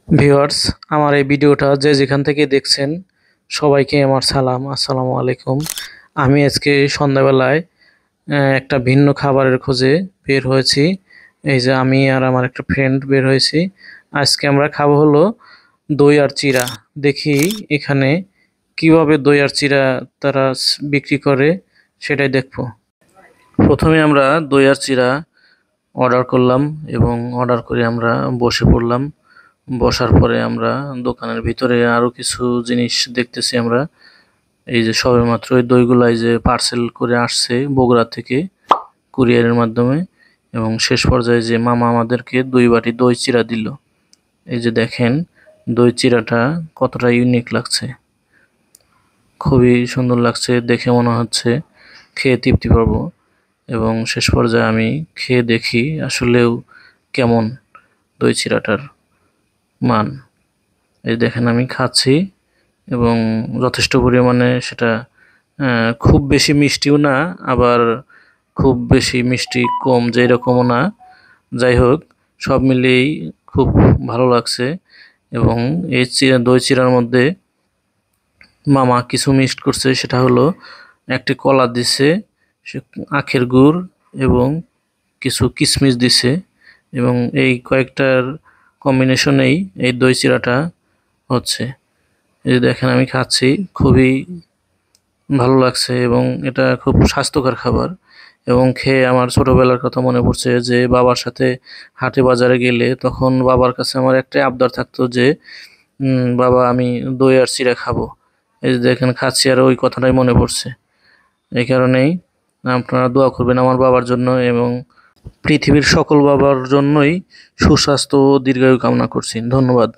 Viewers, আমার এই ভিডিওটা যে যেখান থেকে দেখছেন সবাইকে আমার সালাম, আসসালামু আলাইকুম। আমি আজকে সন্ধ্যাবেলায় একটা ভিন্ন খাবারের খোঁজে বের হয়েছি। এই যে আমি আর আমার একটা ফ্রেন্ড বের হয়েছি। আজকে আমরা খাবো হলো দই আর চিড়া। দেখি এখানে কিভাবে দই আর চিড়া তারা বিক্রি করে সেটাই দেখবো। প্রথমে আমরা দই আর চিড়া অর্ডার করলাম এবং অর্ডার করে আমরা বসে পড়লাম। বসার পরে আমরা দোকানের ভিতরে আরো কিছু জিনিস দেখতেছি আমরা। এই যে সবেমাত্র এই দইগুলা এই যে পার্সেল করে আসছে বগুড়া থেকে কুরিয়ারের মাধ্যমে, এবং শেষ পর্যায়ে যে মামা আমাদেরকে 2 বাটি দই চিড়া দিল। এই যে দেখেন দই চিড়াটা কতটা ইউনিক লাগছে, খুবই সুন্দর লাগছে দেখে, মনে হচ্ছে খেয়ে তৃপ্তি পাবো। এবং শেষ পর্যায়ে আমি খেয়ে দেখি আসলেও কেমন দই চিড়াটার মান। এই দেখেন আমি খাচ্ছি এবং যথেষ্ট পরিমাণে সেটা খুব বেশি মিষ্টিও না, আবার খুব বেশি মিষ্টি কম যে এরকমও না। যাই হোক, সব মিলিয়েই খুব ভালো লাগছে। এবং এই দই চিড়ার মধ্যে মামা কিছু মিক্সড করছে, সেটা হলো একটি কলা দিছে, আখের গুড় এবং কিছু কিশমিশ দিছে, এবং এই কয়েকটার কম্বিনেশনেই এই দই চিড়াটা হচ্ছে। এই যে দেখেন আমি খাচ্ছি, খুবই ভালো লাগছে এবং এটা খুব স্বাস্থ্যকর খাবার। এবং খেয়ে আমার ছোটবেলার কথা মনে পড়ছে যে বাবার সাথে হাটে বাজারে গেলে তখন বাবার কাছে আমার একটাই আবদার থাকতো যে বাবা আমি দই আর চিড়া খাবো। এই যে দেখেন খাচ্ছি আর ওই কথাটাই মনে পড়ছে। এই কারণেই আপনারা দোয়া করবেন আমার বাবার জন্য, এবং পৃথিবীর সকল বাবার জন্যই সুস্বাস্থ্য ও দীর্ঘায়ু কামনা করছি। ধন্যবাদ।